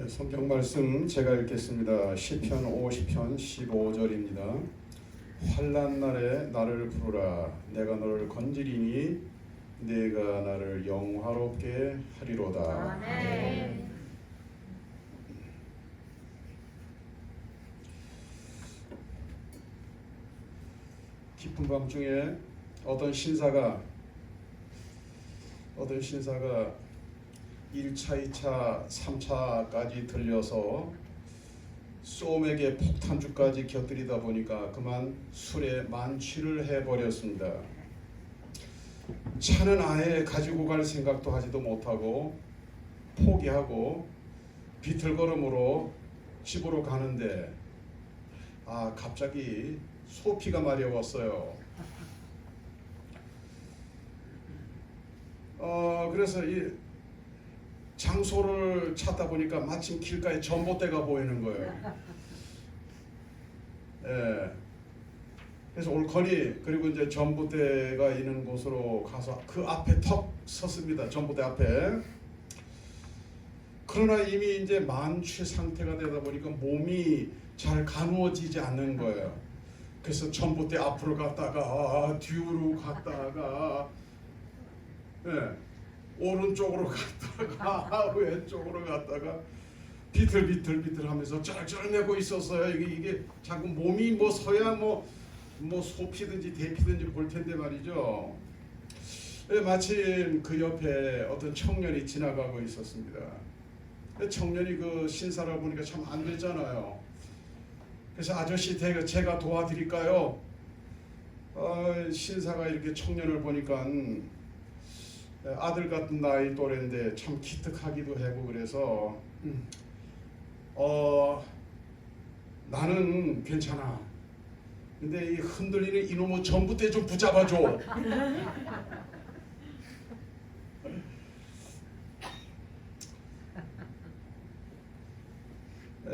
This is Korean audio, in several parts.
성경 말씀 제가 읽겠습니다. 시편 50편 15절입니다. 환난 날에 나를 부르라. 내가 너를 건지리니 내가 나를 영화롭게 하리로다. 아멘. 깊은 밤중에 어떤 신사가 1차, 2차, 3차까지 들려서 쏘맥에 폭탄주까지 곁들이다 보니까 그만 술에 만취를 해버렸습니다. 차는 아예 가지고 갈 생각도 하지도 못하고 포기하고 비틀걸음으로 집으로 가는데 갑자기 소피가 마려웠어요. 그래서 이 장소를 찾다 보니까 마침 길가에 전봇대가 보이는 거예요. 예. 그래서 올커니 그리고 이제 전봇대가 있는 곳으로 가서 그 앞에 턱 섰습니다. 전봇대 앞에. 그러나 이미 이제 만취 상태가 되다 보니까 몸이 잘 가누어지지 않는 거예요. 그래서 전봇대 앞으로 갔다가 뒤로 갔다가 오른쪽으로 갔다가 왼쪽으로 갔다가 비틀비틀하면서 쩔쩔매고 있었어요. 이게 자꾸 몸이 뭐 서야 뭐 소피든지 대피든지 볼 텐데 말이죠. 마침 그 옆에 어떤 청년이 지나가고 있었습니다. 청년이 그 신사라 보니까 참 안 되잖아요. 그래서 아저씨 제가 도와드릴까요? 신사가 이렇게 청년을 보니까 아들 같은 나이 또래인데 참 기특하기도 하고 그래서 나는 괜찮아. 근데 이 흔들리는 이놈의 전봇대 좀 붙잡아줘.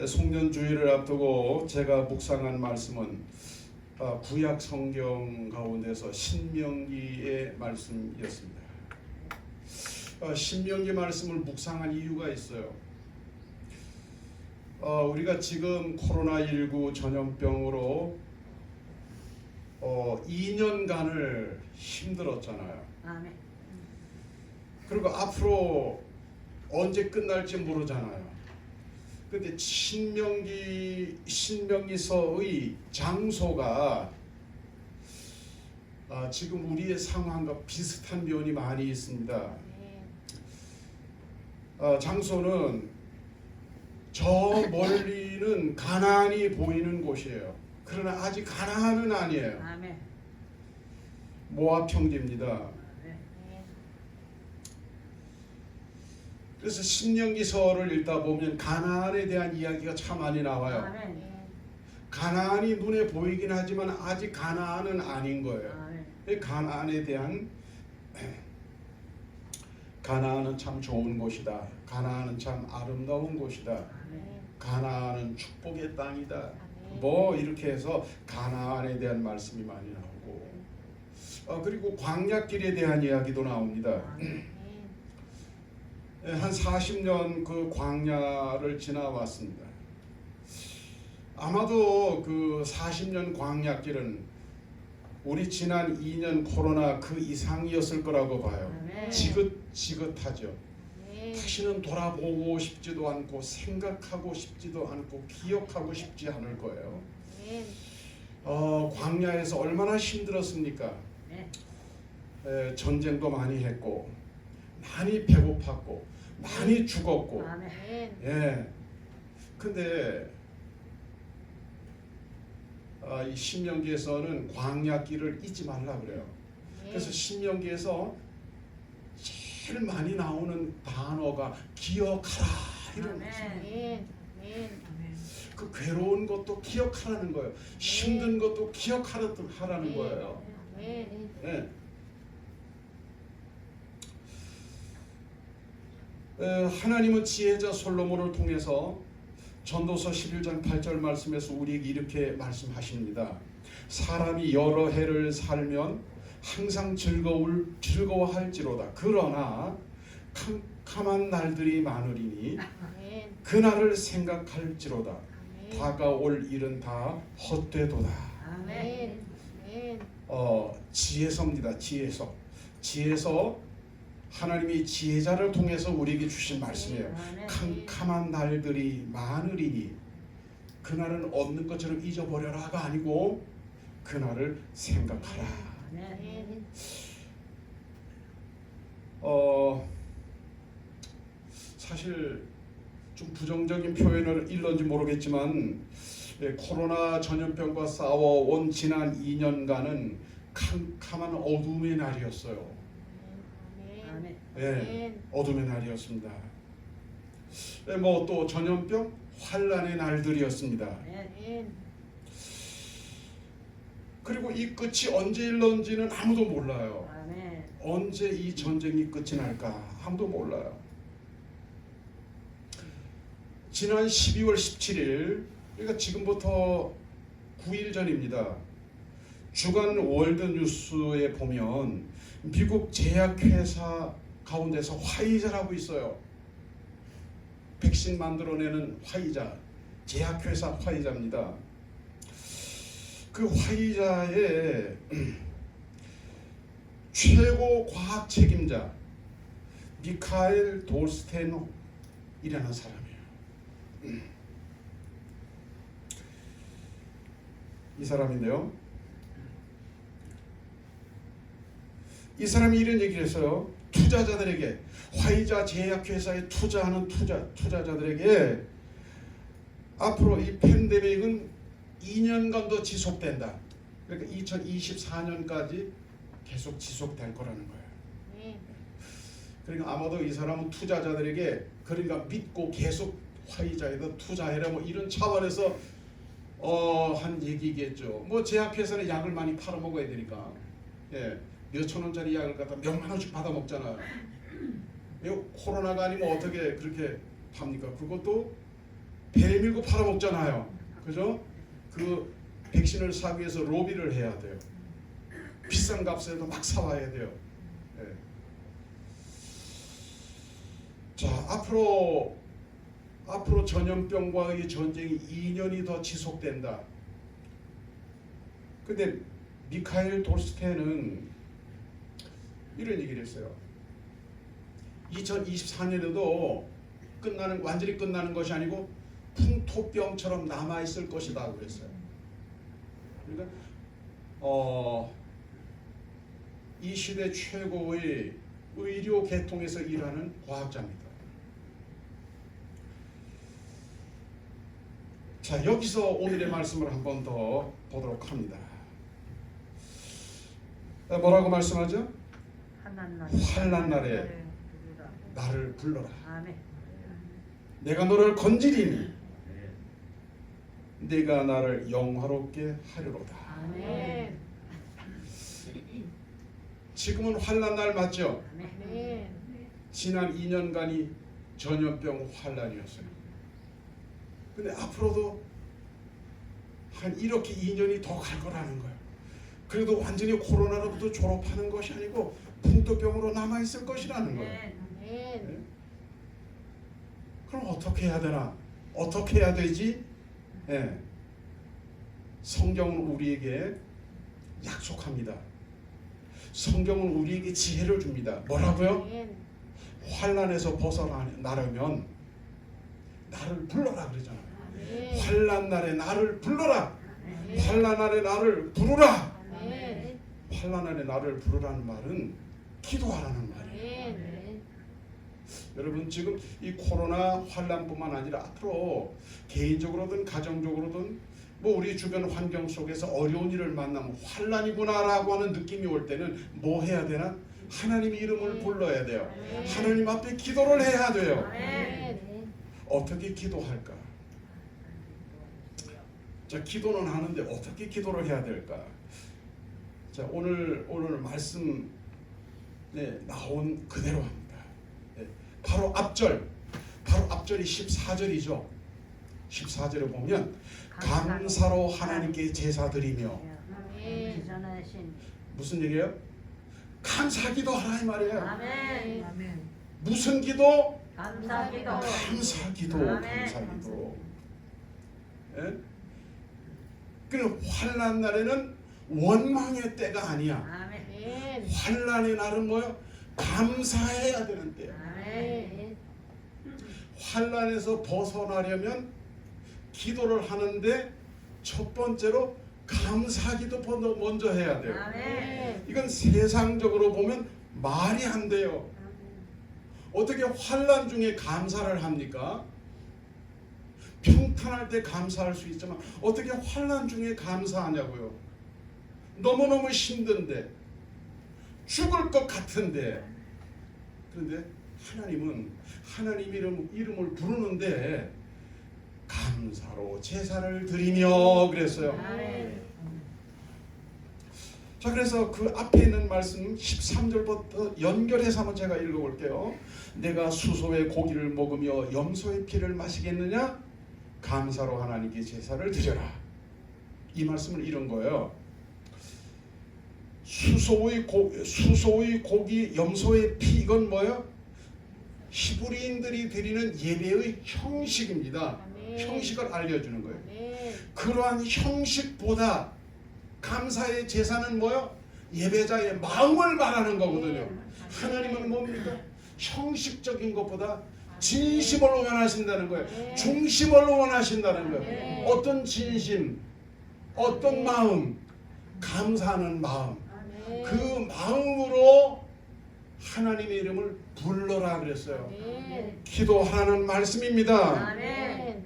송년주의를 앞두고 제가 묵상한 말씀은 구약 성경 가운데서 신명기의 말씀이었습니다. 신명기 말씀을 묵상한 이유가 있어요. 우리가 지금 코로나19 전염병으로 2년간을 힘들었잖아요. 아멘. 그리고 앞으로 언제 끝날지 모르잖아요. 근데 신명기서의 장소가 지금 우리의 상황과 비슷한 면이 많이 있습니다. 장소는 저 멀리는 가나안이 보이는 곳이에요. 그러나 아직 가나안은 아니에요. 아멘. 모압 평지입니다. 그래서 신명기서를 읽다 보면 가나안에 대한 이야기가 참 많이 나와요. 아멘. 가나안이 눈에 보이긴 하지만 아직 가나안은 아닌 거예요. 아멘. 가나안은 참 좋은 곳이다. 가나안은 참 아름다운 곳이다. 아멘. 가나안은 축복의 땅이다. 아멘. 뭐 이렇게 해서 가나안에 대한 말씀이 많이 나오고 그리고 광야길에 대한 이야기도 나옵니다. 아멘. 한 40년 그 광야를 지나왔습니다. 아마도 그 40년 광야길은 우리 지난 2년 코로나 그 이상이었을 거라고 봐요. 아멘. 지긋지긋하죠. 아멘. 다시는 돌아보고 싶지도 않고 생각하고 싶지도 않고 기억하고 싶지 않을 거예요. 아멘. 광야에서 얼마나 힘들었습니까? 네. 전쟁도 많이 했고 많이 배고팠고 많이 죽었고 아멘. 근데 이 신명기에서는 광야길을 잊지 말라 그래요. 그래서 신명기에서 제일 많이 나오는 단어가 기억하라 이런 것이에요. 그 괴로운 것도 기억하라는 거예요. 힘든 것도 기억하라는 거예요. 네. 하나님은 지혜자 솔로몬을 통해서 전도서 11장 8절 말씀에서 우리에게 이렇게 말씀하십니다. 사람이 여러 해를 살면 항상 즐거워할지로다. 그러나 캄캄한 날들이 많으리니 그날을 생각할지로다. 아멘. 다가올 일은 다 헛되도다. 아멘. 아멘. 지혜서입니다. 지혜서 하나님이 지혜자를 통해서 우리에게 주신 말씀이에요. 캄캄한 날들이 많으리니 그날은 없는 것처럼 잊어버려라가 아니고 그날을 생각하라. 아멘. 사실 좀 부정적인 표현을 일렀는지 모르겠지만 코로나 전염병과 싸워온 지난 2년간은 캄캄한 어둠의 날이었어요. 아멘. 예, 어둠의 날이었습니다. 뭐 또 전염병 환란의 날들이었습니다. 아멘. 그리고 이 끝이 언제 일는지는 아무도 몰라요. 아멘. 언제 이 전쟁이 끝이 날까 아무도 몰라요. 지난 12월 17일, 그러니까 지금부터 9일 전입니다. 주간 월드뉴스에 보면 미국 제약회사 가운데서 화이자라고 있어요. 백신 만들어내는 화이자, 제약회사 화이자입니다. 그 화이자의 최고 과학 책임자 미카엘 돌스테노이라는 사람이에요. 이 사람인데요. 이 사람이 이런 얘기를 했어요. 투자자들에게, 화이자 제약회사에 투자하는 투자자들에게 앞으로 이 팬데믹은 2년간 더 지속된다. 그러니까 2024년까지 계속 지속될 거라는 거예요. 그러니까 아마도 이 사람은 투자자들에게 그러니까 믿고 계속 화이자에다 투자해라 뭐 이런 차원에서 한 얘기겠죠. 뭐 제약회사는 약을 많이 팔아 먹어야 되니까 몇천 원짜리 약을 갖다 몇만 원씩 받아 먹잖아요. 코로나가 아니면 어떻게 그렇게 팝니까? 그것도 배 밀고 팔아 먹잖아요. 그죠? 그 백신을 사기 위해서 로비를 해야 돼요. 비싼 값에도 막 사와야 돼요. 자, 앞으로 전염병과의 전쟁이 2년이 더 지속된다. 근데 미카엘 돌스테는 이런 얘기를 했어요. 2024년에도 완전히 끝나는 것이 아니고 풍토병처럼 남아 있을 것이다 그랬어요. 그러니까 이 시대 최고의 의료 계통에서 일하는 과학자입니다. 자, 여기서 오늘의 말씀을 한 번 더 보도록 합니다. 뭐라고 말씀하죠? 환난 날에 나를 불러라. 아멘. 내가 너를 건지리니 네가 나를 영화롭게 하리로다. 아멘. 지금은 환난 날 맞죠? 아멘. 지난 2년간이 전염병 환란이었어요. 근데 앞으로도 한 이렇게 2년이 더 갈 거라는 거예요. 그래도 완전히 코로나로부터 졸업하는 것이 아니고 풍토병으로 남아 있을 것이라는 거예요. 아멘. 그럼 어떻게 해야 되나? 어떻게 해야 되지? 성경은 우리에게 약속합니다. 성경은 우리에게 지혜를 줍니다. 뭐라고요? 환난에서 벗어나려면 나를 불러라 그러잖아요. 환난 날에 나를 불러라. 환난 날에 나를 부르라. 환난 날에 나를 부르라는 말은 기도하라는 말이에요. 여러분 지금 이 코로나 환난뿐만 아니라 앞으로 개인적으로든 가정적으로든 뭐 우리 주변 환경 속에서 어려운 일을 만나면 환난이구나라고 하는 느낌이 올 때는 뭐 해야 되나? 하나님의 이름을 불러야 돼요. 하나님 앞에 기도를 해야 돼요. 어떻게 기도할까? 자, 기도는 하는데 어떻게 기도를 해야 될까? 자, 오늘 말씀에 나온 그대로 합니다. 바로 앞절이 14절이죠. 14절에 보면 감사로 하나님께 제사드리며 무슨 얘기예요? 감사 기도하라 이 말이에요. 아멘. 무슨 기도? 감사기도. 감사기도, 아멘. 감사기도. 예? 그 환난 날에는 원망의 때가 아니야. 아멘. 환난의 날은 뭐요? 감사해야 되는 때야. 아멘. 환난에서 벗어나려면 기도를 하는데 첫 번째로 감사기도 먼저 해야 돼요. 아멘. 이건 세상적으로 보면 말이 안 돼요. 어떻게 환난 중에 감사를 합니까? 평탄할 때 감사할 수 있지만 어떻게 환난 중에 감사하냐고요. 너무너무 힘든데, 죽을 것 같은데. 그런데 하나님은 하나님 이름을 부르는데 감사로 제사를 드리며 그랬어요. 아멘. 자, 그래서 그 앞에 있는 말씀 13절부터 연결해서 한번 제가 읽어볼게요. 내가 수소의 고기를 먹으며 염소의 피를 마시겠느냐? 감사로 하나님께 제사를 드려라. 이 말씀은 이런 거예요. 수소의 고기, 염소의 피, 이건 뭐예요? 히브리인들이 드리는 예배의 형식입니다. 아멘. 형식을 알려주는 거예요. 아멘. 그러한 형식보다 감사의 제사는 뭐요? 예배자의 마음을 말하는 거거든요. 하나님은 뭡니까? 형식적인 것보다 진심을 원하신다는 거예요. 중심을 원하신다는 거예요. 어떤 진심, 어떤 마음, 감사하는 마음, 그 마음으로 하나님의 이름을 불러라 그랬어요. 아멘. 기도하는 말씀입니다. 아멘.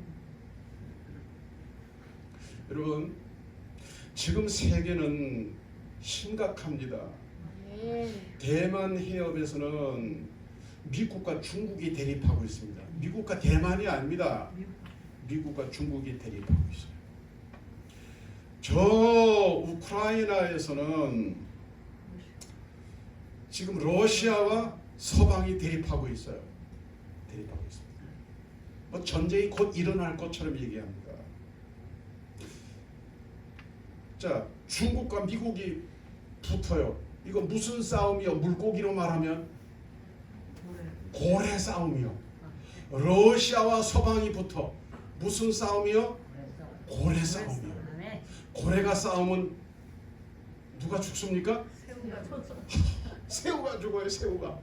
여러분, 지금 세계는 심각합니다. 아멘. 대만 해협에서는 미국과 중국이 대립하고 있습니다. 미국과 대만이 아닙니다. 미국과 중국이 대립하고 있어요. 저 우크라이나에서는 지금 러시아와 서방이 대립하고 있어요. 대립하고 있습니다. 뭐 전쟁이 곧 일어날 것처럼 얘기합니다. 자, 중국과 미국이 붙어요. 이거 무슨 싸움이요? 물고기로 말하면 고래 싸움이요. 러시아와 서방이 붙어 무슨 싸움이요? 고래 싸움이요. 고래가 싸우면 누가 죽습니까? 새우가 죽어요. 새우가.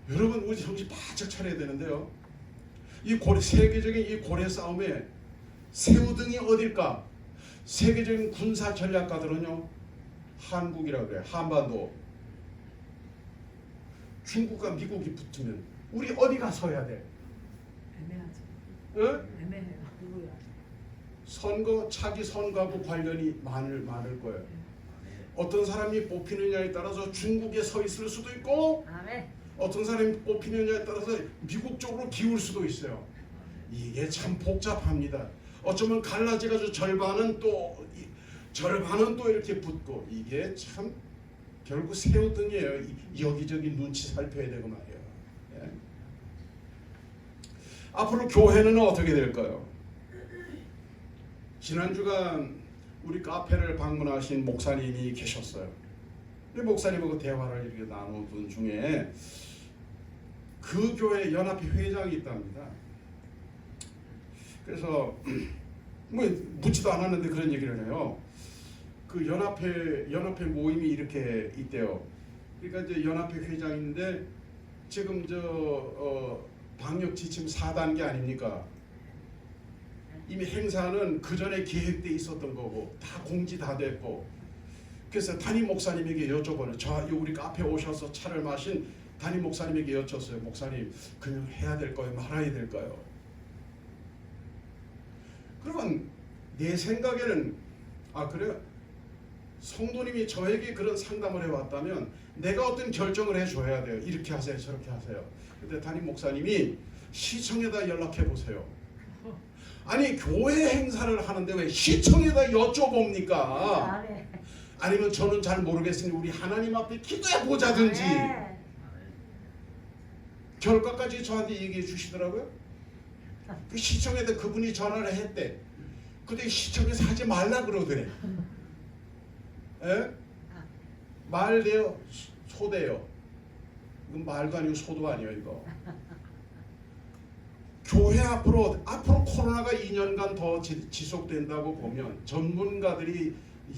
여러분, 우리 정신 바짝 차려야 되는데요. 이 고래, 세계적인 이 고래 싸움에 새우등이 어딜까? 세계적인 군사 전략가들은요, 한국이라고 그래요. 한반도. 중국과 미국이 붙으면 우리 어디가 서야 돼? 애매하죠. 어? 애매해요. 누구야? 선거, 차기 선거하고 관련이 많을 거예요. 어떤 사람이 뽑히느냐에 따라서 중국에 서 있을 수도 있고, 아멘. 어떤 사람이 뽑히느냐에 따라서 미국 쪽으로 기울 수도 있어요. 이게 참 복잡합니다. 어쩌면 갈라져가지고 절반은 또 이렇게 붙고, 이게 참 결국 새우등이에요. 여기저기 눈치 살펴야 되고 말이에요. 예. 앞으로 교회는 어떻게 될까요? 지난 주간 우리 카페를 방문하신 목사님이 계셨어요. 우리 목사님하고 대화를 이렇게 나누던 중에 그 교회 연합회 회장이 있답니다. 그래서 뭐 묻지도 않았는데 그런 얘기를 해요. 그 연합회 모임이 이렇게 있대요. 그러니까 이제 연합회 회장인데 지금 방역 지침 4단계 아닙니까? 이미 행사는 그 전에 계획돼 있었던 거고 다 공지 다 됐고, 그래서 담임 목사님에게 여쭤보는, 저 우리 카페 오셔서 차를 마신 담임 목사님에게 여쭸어요. 목사님, 그냥 해야 될까요? 말아야 될까요? 그러면 내 생각에는, 그래요? 성도님이 저에게 그런 상담을 해왔다면 내가 어떤 결정을 해줘야 돼요. 이렇게 하세요, 저렇게 하세요. 근데 담임 목사님이 시청에다 연락해 보세요. 아니, 교회 행사를 하는데 왜 시청에다 여쭤봅니까? 아니면 저는 잘 모르겠으니 우리 하나님 앞에 기도해 보자든지. 결과까지 저한테 얘기해 주시더라고요. 그 시청에다 그분이 전화를 했대. 근데 시청에서 하지 말라 그러더래. 에? 말대요, 소대요. 이건 말도 아니고 소도 아니에요 이거. 교회 앞으로 코로나가 2년간 더 지속된다고 보면 전문가들이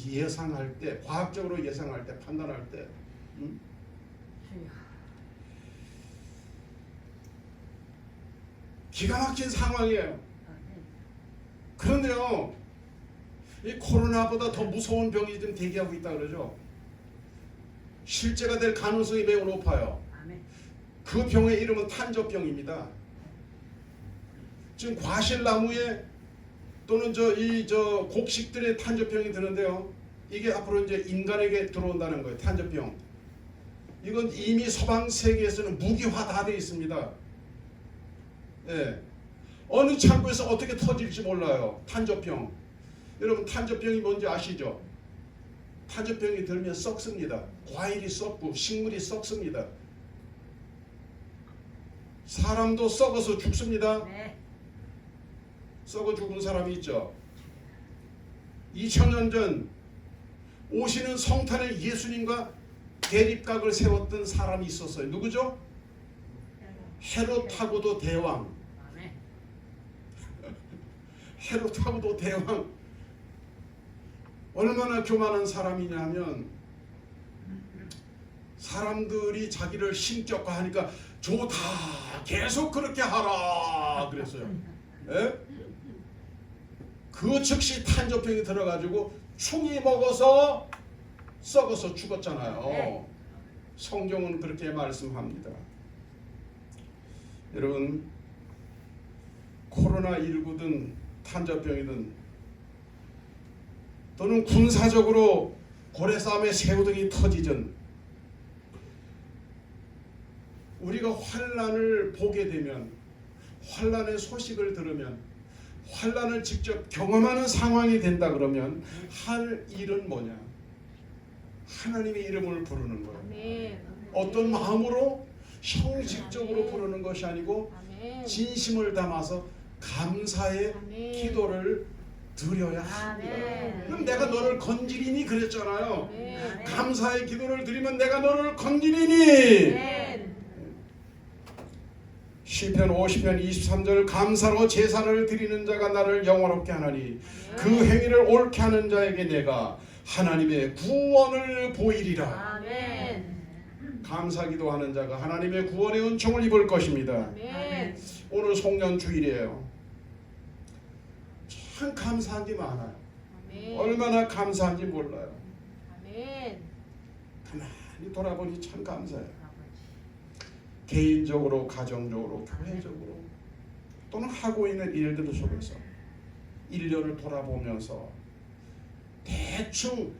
예상할 때, 과학적으로 예상할 때, 판단할 때 기가 막힌 상황이에요. 그런데요, 이 코로나보다 더 무서운 병이 지금 대기하고 있다 그러죠. 실제가 될 가능성이 매우 높아요. 그 병의 이름은 탄저병입니다. 지금 과실나무에 또는 저 곡식들의 탄저병이 드는데요. 이게 앞으로 이제 인간에게 들어온다는 거예요. 탄저병. 이건 이미 서방 세계에서는 무기화 다 되어 있습니다. 예. 어느 창고에서 어떻게 터질지 몰라요. 탄저병. 여러분 탄저병이 뭔지 아시죠? 탄저병이 들면 썩습니다. 과일이 썩고 식물이 썩습니다. 사람도 썩어서 죽습니다. 네. 썩어 죽은 사람이 있죠. 2000년 전 오시는 성탄에 예수님과 대립각을 세웠던 사람이 있었어요. 누구죠? 헤롯하고도 대왕. 헤롯하고도 대왕. 얼마나 교만한 사람이냐면 사람들이 자기를 신격화하니까 좋다, 계속 그렇게 하라 그랬어요. 예? 그 즉시 탄저병이 들어가지고 충이 먹어서 썩어서 죽었잖아요. 성경은 그렇게 말씀합니다. 여러분, 코로나19든 탄저병이든 또는 군사적으로 고래싸움에 새우등이 터지든 우리가 환난을 보게 되면, 환난의 소식을 들으면, 환난을 직접 경험하는 상황이 된다 그러면 할 일은 뭐냐? 하나님의 이름을 부르는 거예요. 아멘. 어떤 마음으로? 형식적으로 아멘. 부르는 것이 아니고 아멘. 진심을 담아서 감사의 아멘. 기도를 드려야 합니다. 아멘. 그럼 내가 너를 건지리니 그랬잖아요. 아멘. 감사의 기도를 드리면 내가 너를 건지리니. 아멘. 시편 50편 23절 감사로 제사를 드리는 자가 나를 영화롭게 하나니 그 행위를 옳게 하는 자에게 내가 하나님의 구원을 보이리라. 아멘. 감사기도 하는 자가 하나님의 구원의 은총을 입을 것입니다. 아멘. 오늘 송년 주일이에요. 참 감사한 게 많아요. 아멘. 얼마나 감사한지 몰라요. 아멘. 가만히 돌아보니 참 감사해요. 개인적으로, 가정적으로, 교회적으로 또는 하고 있는 일들 속에서 1년을 돌아보면서 대충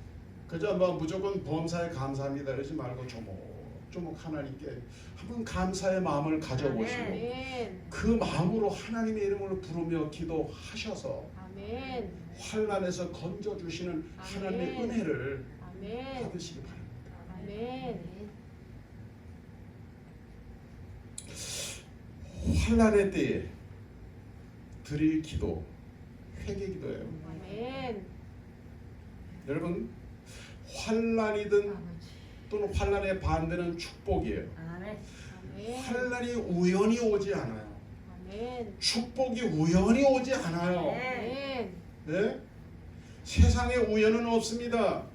그저 뭐 무조건 범사에 감사합니다 그러지 말고 조목조목 하나님께 한번 감사의 마음을 가져보시고 아멘. 그 마음으로 하나님의 이름을 부르며 기도하셔서 아멘. 환난에서 건져주시는 하나님의 아멘. 은혜를 아멘. 받으시기 바랍니다. 아멘. 환난의 때에 드릴 기도 회개 기도예요. 아멘. 여러분, 환난이든 또는 환난의 반대는 축복이에요. 아멘. 환난이 우연히 오지 않아요. 아멘. 축복이 우연히 오지 않아요. 아멘. 네? 세상에 우연은 없습니다.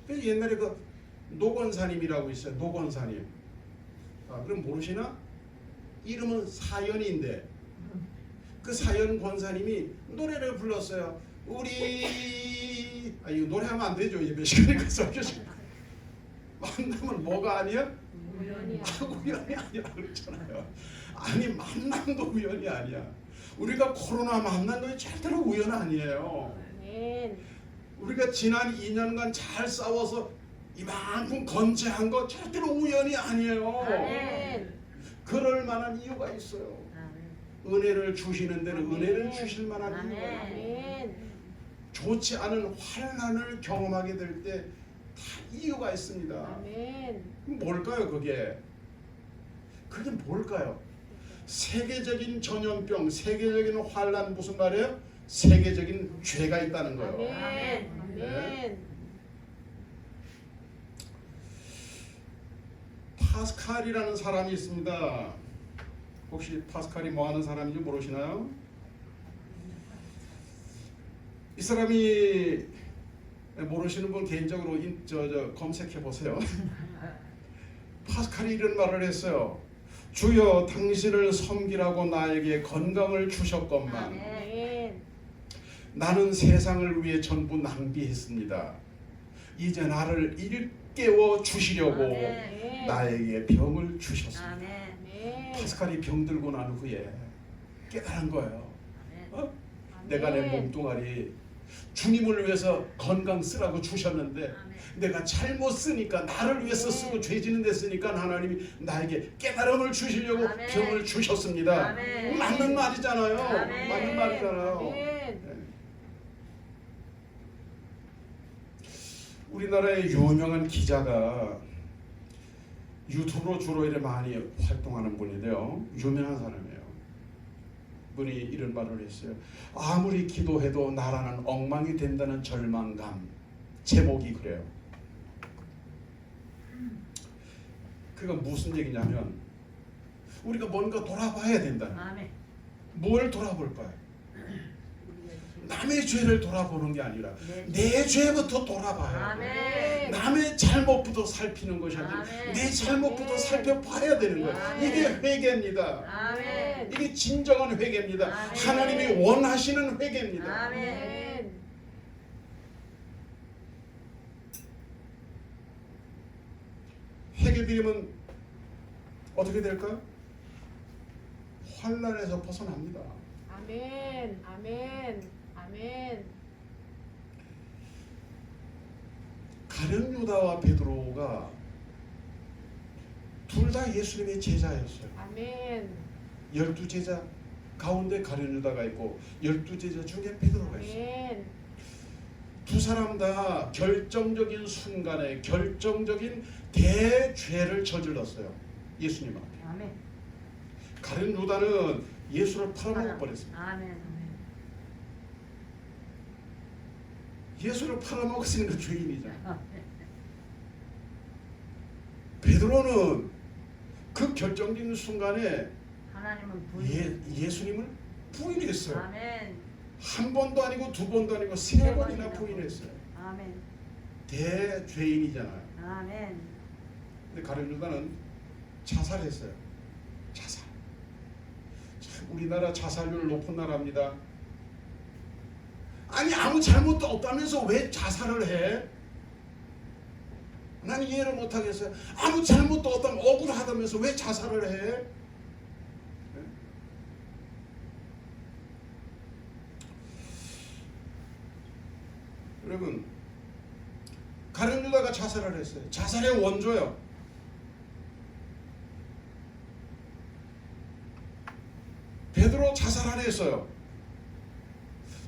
네? 옛날에 그 노건사님이라고 있어요. 노건사님. 아, 그럼 모르시나? 이름은 사연인데 그 사연 권사님이 노래를 불렀어요. 우리 이거 노래하면 안 되죠. 예배 시간에 가서 만나면 뭐가 아니야? 우연이 우연이 아니야 그렇잖아요. 아니 만남도 우연이 아니야. 우리가 코로나 만난 건 절대로 우연 아니에요. 아멘. 우리가 지난 2년간 잘 싸워서 이만큼 건재한 거 절대로 우연이 아니에요. 아멘. 그럴 만한 이유가 있어요. 은혜를 주시는 데는 아멘. 은혜를 주실 만한 이유가 있어요. 아멘. 좋지 않은 환난을 경험하게 될 때 다 이유가 있습니다. 아멘. 뭘까요 그게? 그게 뭘까요? 세계적인 전염병, 세계적인 환난 무슨 말이에요? 세계적인 죄가 있다는 거예요. 아멘. 아멘. 파스칼이라는 사람이 있습니다. 혹시 파스칼이 뭐 하는 사람인지 모르시나요? 이 사람이 모르시는 분 개인적으로 검색해 보세요. 파스칼이 이런 말을 했어요. 주여 당신을 섬기라고 나에게 건강을 주셨건만 아멘. 나는 세상을 위해 전부 낭비했습니다. 이제 나를 일깨워 주시려고 아멘. 나에게 병을 주셨습니다. 아멘. 아멘. 파스칼이 병들고 난 후에 깨달은 거예요. 어? 내가 내 몸뚱아리 주님을 위해서 건강 쓰라고 주셨는데 아멘. 내가 잘못 쓰니까 나를 위해서 쓰고 죄지는 데 쓰니까 하나님이 나에게 깨달음을 주시려고 아멘. 병을 주셨습니다. 아멘. 맞는 말이잖아요. 아멘. 맞는 말이잖아요. 아멘. 네. 우리나라의 유명한 기자가 유튜브로 주로 이렇게 많이 활동하는 분인데요. 유명한 사람이에요. 분이 이런 말을 했어요. 아무리 기도해도 나라는 엉망이 된다는 절망감. 제목이 그래요. 그건 무슨 얘기냐면 우리가 뭔가 돌아봐야 된다는 거예요. 아멘. 뭘 돌아볼까요? 남의 죄를 돌아보는 게 아니라 네. 내 죄부터 돌아봐야 돼요. 아멘. 남의 잘못부터 살피는 것이 아니라 아멘. 내 잘못부터 살펴봐야 되는 거예요. 아멘. 이게 회개입니다. 아멘. 이게 진정한 회개입니다. 아멘. 하나님이 원하시는 회개입니다. 아멘. 회개드리면 어떻게 될까요? 환난에서 벗어납니다. 아멘. 아멘. 아멘. 가룟 유다와 베드로가 둘 다 예수님의 제자였어요. 아멘. 12제자 가운데 가룟 유다가 있고 12제자 중에 베드로가 있어요. 아멘. 두 사람 다 결정적인 순간에 결정적인 대죄를 저질렀어요. 예수님 앞에. 아멘. 가룟 유다는 예수를 팔아먹어 버렸습니다. 아멘. 예수를 팔아먹었으니까 죄인이잖아. 베드로는 그 결정적인 순간에 하나님은 부인. 예수님을 부인했어요. 아멘. 한 번도 아니고 두 번도 아니고 세 번이나 부인했어요. 아멘. 대죄인이잖아요. 아멘. 근데 가룟 유다는 자살했어요. 자살. 참 우리나라 자살률 높은 나라입니다. 아니 아무 잘못도 없다면서 왜 자살을 해? 난 이해를 못하겠어요. 아무 잘못도 없다면 억울하다면서 왜 자살을 해? 네? 여러분 가룟 유다가 자살을 했어요. 자살의 원조요. 베드로 자살 안 했어요.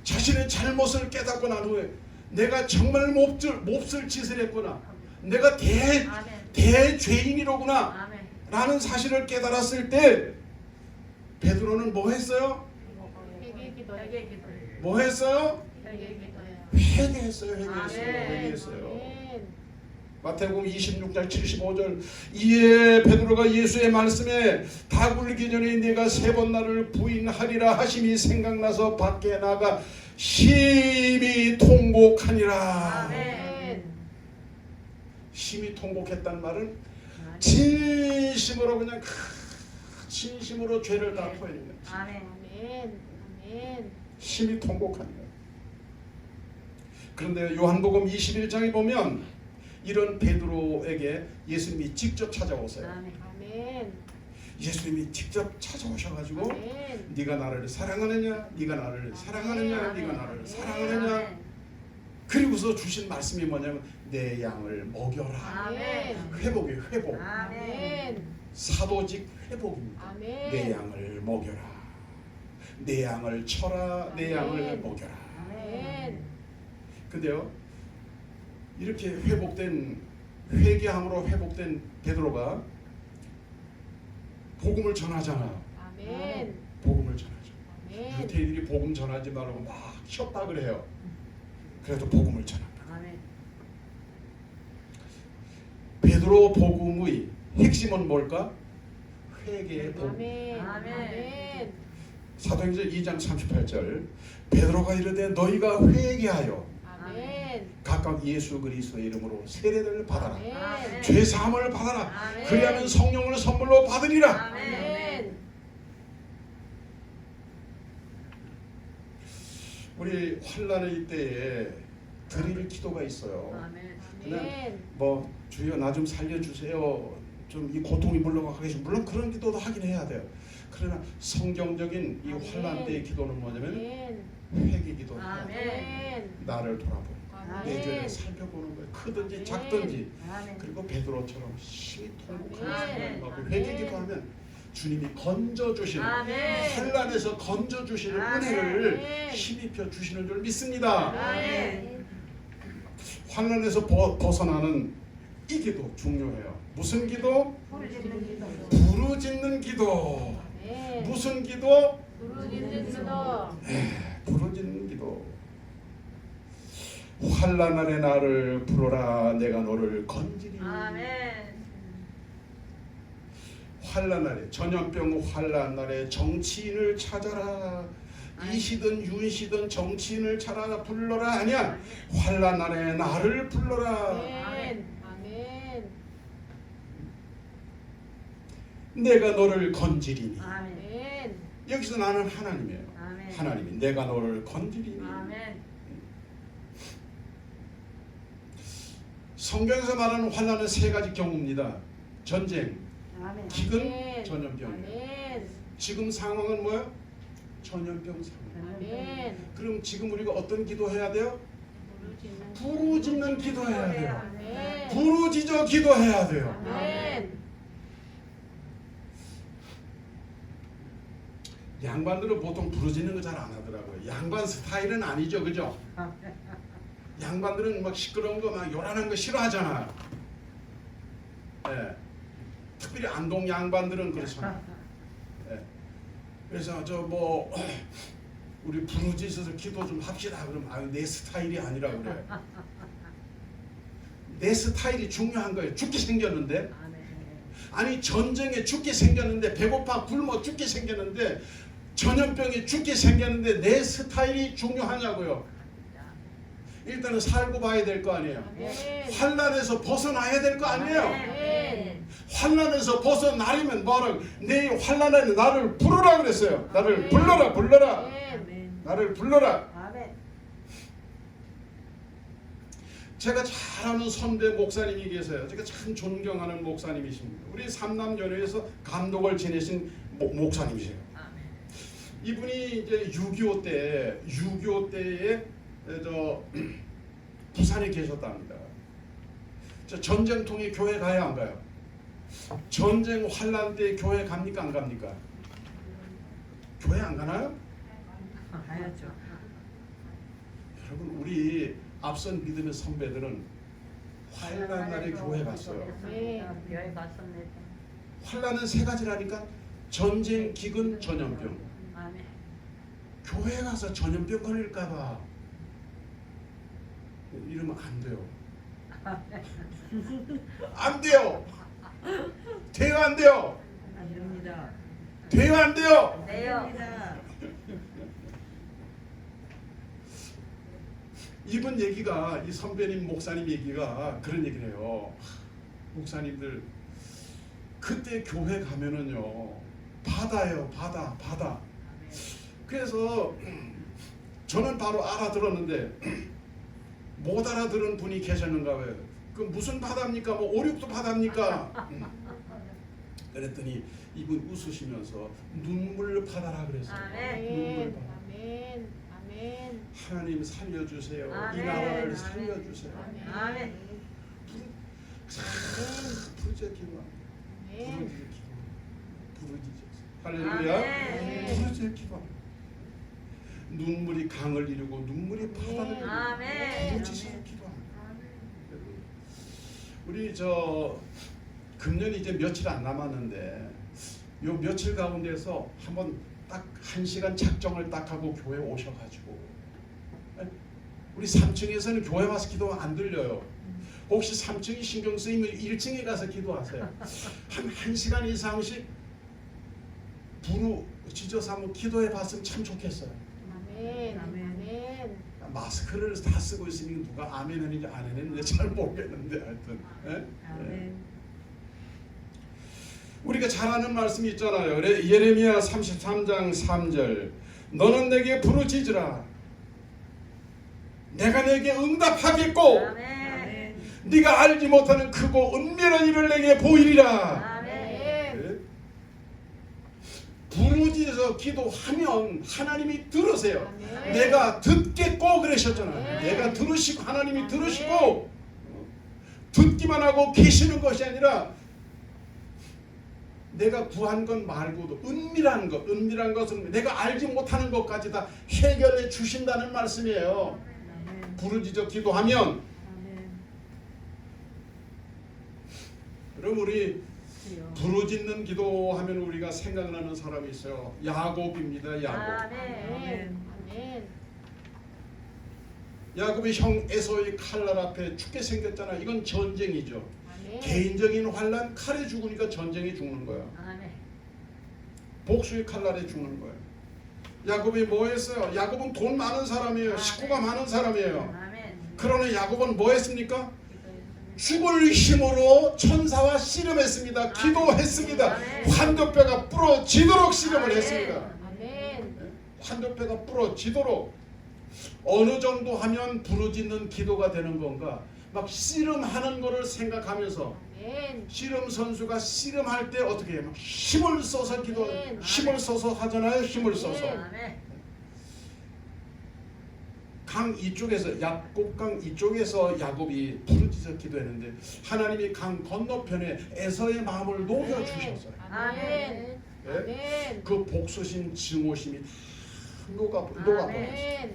자신의 잘못을 깨닫고 난 후에 내가 정말 몹쓸 짓을 했구나. 내가 아멘. 대죄인이로구나 아멘. 라는 사실을 깨달았을 때 베드로는 뭐 했어요? 회개기도. 회개기도. 뭐 했어요? 회개기도요. 회개했어요. 아멘. 회개했어요. 아멘. 마태복음 26장 75절 이에 베드로가 예수의 말씀에 다 굴리기 전에 내가 세 번 나를 부인하리라 하심이 생각나서 밖에 나가 심히 통곡하니라. 아멘. 심히 통곡했단 말은 진심으로 그냥 진심으로 죄를 다 토해낸 거예요. 아멘. 아멘. 아멘. 심히 통곡하니라. 그런데 요한복음 21장에 보면 이런 베드로에게 예수님이 직접 찾아오세요. 아멘. 아멘. 예수님이 직접 찾아오셔가지고 아멘. 네가 나를 사랑하느냐, 네가 나를 사랑하느냐, 아멘. 네가 나를 사랑하느냐. 아멘. 그리고서 주신 말씀이 뭐냐면 내 양을 먹여라. 아멘. 회복이 회복. 아멘. 사도직 회복입니다. 아멘. 내 양을 먹여라. 내 양을 쳐라. 내 양을 아멘. 먹여라. 아멘. 근데요, 이렇게 회개함으로 회복된 베드로가 복음을 전하잖아요. 아멘. 복음을 전하죠. 아멘. 유태인들이 복음 전하지 말라고 막 협박을 해요. 그래도 복음을 전합니다. 아멘. 베드로 복음의 핵심은 뭘까? 회개의 복. 아멘. 아멘. 아멘. 사도행전 2장 38절 베드로가 이르되 너희가 회개하여 아멘. 각각 예수 그리스도의 이름으로 세례를 받아라. 아멘. 죄 사함을 받아라. 아멘. 그리하면 성령을 선물로 받으리라. 아멘. 우리 환난의 때에 드릴 기도가 있어요. 아멘. 아멘. 뭐 주여 나 좀 살려주세요. 좀 이 고통이 물러가게 해주세요. 물론 그런 기도도 하긴 해야 돼요. 그러나 성경적인 이 환난 때의 기도는 뭐냐면 아멘. 회개 기도. 아멘. 나를 돌아보는 거예요. 내 죄를 아멘. 살펴보는 거예요. 크든지 아멘. 작든지. 아멘. 그리고 베드로처럼 심히 통곡하는 아멘. 사람하고 회개 기도하면 주님이 건져 주시는 아멘. 환난에서 건져 주시는 아멘. 은혜를 힘입혀 주시는 줄 믿습니다. 아멘. 환난에서 벗어나는 이 기도 중요해요. 무슨 기도? 부르짖는 기도. 부르짖는 기도. 아멘. 무슨 기도? 부르짖는 기도. 부르짖는 기도. 환난 날에 나를 부르라 내가 너를 건지리. 아멘. 환난 날에 전염병 환난 날에 정치인을 찾아라. 이시든 윤시든 정치인을 찾아라 불러라 아니야. 환난 날에 나를 불러라. 아멘. 아멘. 내가 너를 건지리니. 아멘. 아멘. 여기서 나는 하나님이에요. 아멘. 하나님이 내가 너를 건지리니. 아멘. 성경에서 말하는 환난은 세 가지 경우입니다. 전쟁, 아멘. 기근, 아멘. 전염병이에요. 아멘. 지금 상황은 뭐예요? 전염병 상황. 아멘. 그럼 지금 우리가 어떤 기도해야 돼요? 부르짖는 부르짖는 기도해야 돼요. 아멘. 부르짖어 기도해야 돼요. 아멘. 양반들은 보통 부르짖는 거 잘 안 하더라고요. 양반 스타일은 아니죠, 그죠? 양반들은 막 시끄러운 거, 막 요란한 거 싫어하잖아요. 예. 특별히 안동 양반들은 그렇잖아요. 예. 그래서 저 뭐 우리 부르짖어서 기도 좀 합시다. 그럼 내 스타일이 아니라 그래. 내 스타일이 중요한 거예요. 죽게 생겼는데. 아니 전쟁에 죽게 생겼는데 배고파 굶어 죽게 생겼는데 전염병에 죽게 생겼는데 내 스타일이 중요하냐고요. 일단은 살고 봐야 될 거 아니에요. 아멘. 환난에서 벗어나야 될 거 아니에요. 아멘. 환난에서 벗어나려면 뭐라 내 환난에 나를 부르라 그랬어요. 나를 불러라 불러라. 아멘. 나를 불러라. 아멘. 제가 잘 아는 선배 목사님이 계세요. 제가 참 존경하는 목사님이십니다. 우리 삼남연회에서 감독을 지내신 목사님이세요. 이분이 이제 6.25 때에 저 부산에 계셨답니다. 저 전쟁통에 교회 가야 안 가요? 전쟁 환란 때 교회 갑니까 안 갑니까? 교회 안 가나요? 가야죠. 여러분 우리 앞선 믿음의 선배들은 환란 날에 교회 갔어요. 교회 갔습니다. 환란은 세 가지라니까. 전쟁, 기근, 전염병. 아멘. 교회 가서 전염병 걸릴까봐 이러면 안 돼요. 안 돼요. 돼요 안 돼요. 안 됩니다. 돼요 안 돼요. 돼요. 이번 얘기가 이 선배님 목사님 얘기가 그런 얘기를 해요. 목사님들 그때 교회 가면은요 바다예요. 바다. 그래서 저는 바로 알아들었는데 못 알아들은 분이 계셨는가 봐요. 그 무슨 바다입니까? 뭐 오륙도 바다입니까? 그랬더니 이분 웃으시면서 눈물 바다라 그랬어요. 아멘. 아멘. 아멘. 하나님 살려주세요. 아멘. 이 나라를 아멘. 살려주세요. 아멘. 부르짖어 기도. 아멘. 부르짖어. 할렐루야. 아멘. 부르짖어 기도. 눈물이 강을 이루고 눈물이 바다를 이루고 아멘. 부르짖어 기도합니다. 우리 저 금년이 이제 며칠 안 남았는데 요 며칠 가운데서 한번 딱 1시간 작정을 딱 하고 교회 오셔가지고 우리 3층에서는 교회 와서 기도 안 들려요. 혹시 3층이 신경 쓰이면 1층에 가서 기도하세요. 한 1시간 이상씩 부르짖어서 한번 기도해 봤으면 참 좋겠어요. 아멘. 아멘. 마스크를 다 쓰고 있으니 누가 아멘 했는지 안 했는지 잘 모르겠는데 하여튼 예? 아멘. 우리가 잘 아는 말씀이 있잖아요. 예레미야 33장 3절 너는 내게 부르짖으라 내가 내게 응답하겠고 아멘. 네가 알지 못하는 크고 은밀한 일을 내게 보이리라. 아멘. 부르짖어서 기도하면 하나님이 들으세요. 아멘. 내가 듣겠고 그러셨잖아요. 아멘. 내가 들으시고 하나님이 아멘. 들으시고 듣기만 하고 계시는 것이 아니라 내가 구한 것 말고도 은밀한 것은 내가 알지 못하는 것까지 다 해결해 주신다는 말씀이에요. 아멘. 부르짖어 기도하면. 아멘. 그럼 우리 주여. 부르짖는 기도하면 우리가 생각나는 사람이 있어요. 야곱입니다. 야곱. 아멘. 아멘. 야곱이 형 에서의 칼날 앞에 죽게 생겼잖아. 이건 전쟁이죠. 아멘. 개인적인 환란, 칼에 죽으니까 전쟁에 죽는 거야. 아멘. 복수의 칼날에 죽는 거예요. 야곱이 뭐 했어요? 야곱은 돈 많은 사람이에요. 식구가 많은 사람이에요. 아멘. 그러나 야곱은 뭐 했습니까? 죽을 힘으로 천사와 씨름했습니다. 기도했습니다. 환도뼈가 부러지도록 씨름을 했습니다. 아멘. 환도뼈가 부러지도록. 어느 정도 하면 부르짖는 기도가 되는 건가? 막 씨름하는 거를 생각하면서 아멘. 씨름 선수가 씨름할 때 어떻게 해요? 막 힘을 써서 기도, 힘을 써서 하잖아요. 힘을 써서. 아멘. 강 이쪽에서 야곱강 이쪽에서 야곱이 부르짖어 기도했는데 하나님이 강 건너편에 에서의 마음을 녹여 주셨어요. 아멘. 아멘. 그 복수심, 증오심이 다 녹아버렸어요. 아멘.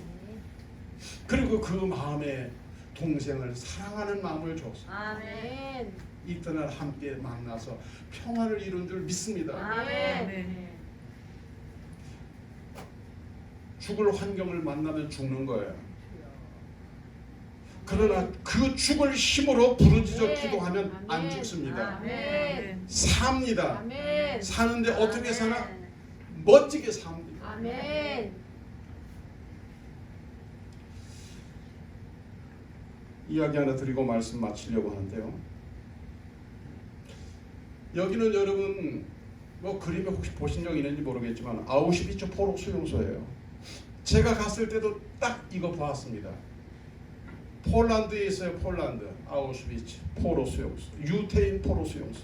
그리고 그 마음에 동생을 사랑하는 마음을 줬어요. 아멘. 이튿날 함께 만나서 평화를 이룬 줄 믿습니다. 아멘. 죽을 환경을 만나면 죽는 거예요. 그러나 그 죽을 힘으로 부르짖어 기도하면 안 죽습니다. 아멘. 삽니다. 아멘. 사는데 어떻게 사나? 멋지게 삽니다. 아멘. 이야기 하나 드리고 말씀 마치려고 하는데요. 여기는 여러분 뭐 그림에 혹시 보신 적 있는지 모르겠지만 아우슈비츠 포로 수용소예요. 제가 갔을 때도 딱 이거 보았습니다. 폴란드에 있어요. 폴란드 아우슈비츠 포로 수용소, 유태인 포로 수용소.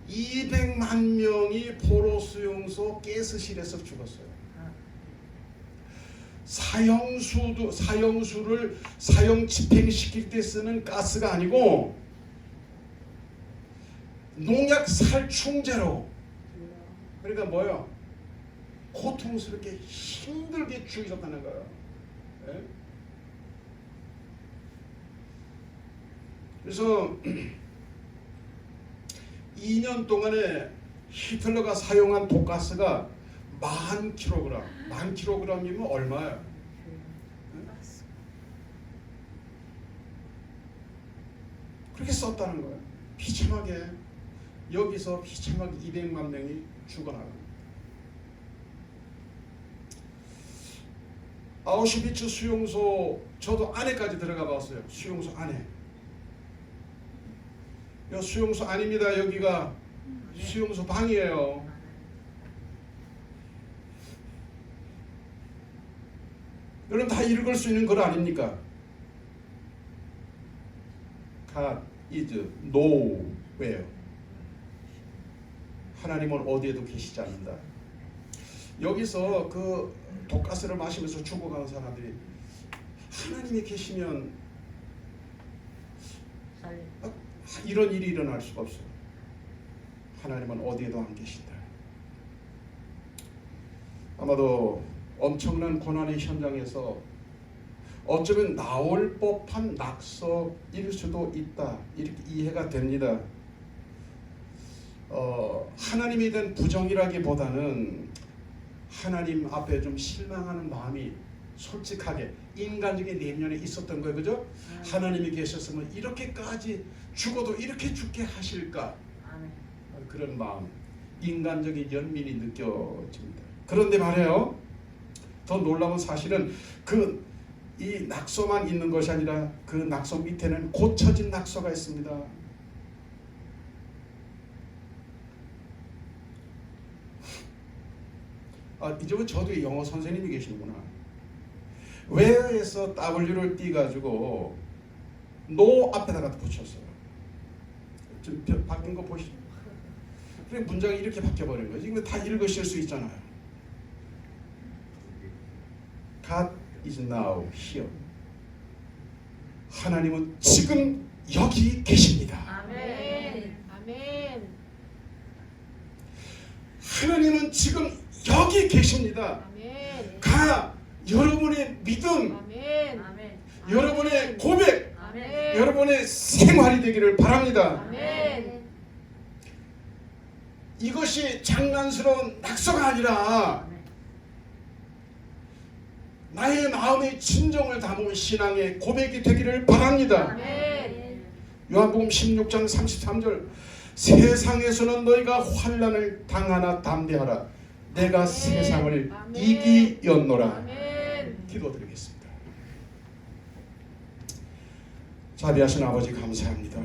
200만 명이 포로 수용소 가스실에서 죽었어요. 사형수를 사형 집행시킬 때 쓰는 가스가 아니고 농약 살충제로. 그러니까 뭐요? 고통스럽게 힘들게 죽이셨다는 거예요. 예? 그래서 2년 동안에 히틀러가 사용한 독가스가 10,000kg. 10,000kg이면 얼마예요? 그렇게 썼다는 거예요. 비참하게 여기서 비참하게 200만 명이 죽어나갑니다. 아우슈비츠 수용소 저도 안에까지 들어가 봤어요. 수용소 안에. 여 수용소 아닙니다. 여기가 수용소 방이에요. 여러분 다 읽을 수 있는 글 아닙니까? God is nowhere. 하나님은 어디에도 계시지 않는다. 여기서 그 독가스를 마시면서 죽어가는 사람들이 하나님이 계시면 이런 일이 일어날 수가 없어요. 하나님은 어디에도 안 계신다. 아마도 엄청난 고난의 현장에서 어쩌면 나올 법한 낙서일 수도 있다. 이렇게 이해가 됩니다. 하나님에 대한 부정이라기보다는 하나님 앞에 좀 실망하는 마음이 솔직하게 인간적인 내면에 있었던 거예요. 그죠? 하나님이 계셨으면 이렇게까지 죽어도 이렇게 죽게 하실까? 그런 마음, 인간적인 연민이 느껴집니다. 그런데 말이에요, 더 놀라운 사실은 이 낙서만 있는 것이 아니라 그 낙서 밑에는 고쳐진 낙서가 있습니다. 이제는 저도 영어 선생님이 계시는구나. where에서 W를 띄가지고 no 앞에다가 붙였어요. 지금 바뀐 거 보시죠. 그래 문장이 이렇게 바뀌어버린 거예요. 이거 다 읽으실 수 있잖아요. God is now here. 하나님은 지금 여기 계십니다. 아멘. 아멘. 하나님은 지금 여기 계십니다. 아멘. 여러분의 믿음, 아멘. 여러분의 고백, 아멘. 여러분의 생활이 되기를 바랍니다. 아멘. 이것이 장난스러운 낙서가 아니라 나의 마음의 진정을 담은 신앙의 고백이 되기를 바랍니다. 아멘. 요한복음 16장 33절, 세상에서는 너희가 환난을 당하나 담대하라. 내가 세상을 아멘. 이기었노라. 아멘. 기도드리겠습니다. 자비하신 아버지 감사합니다.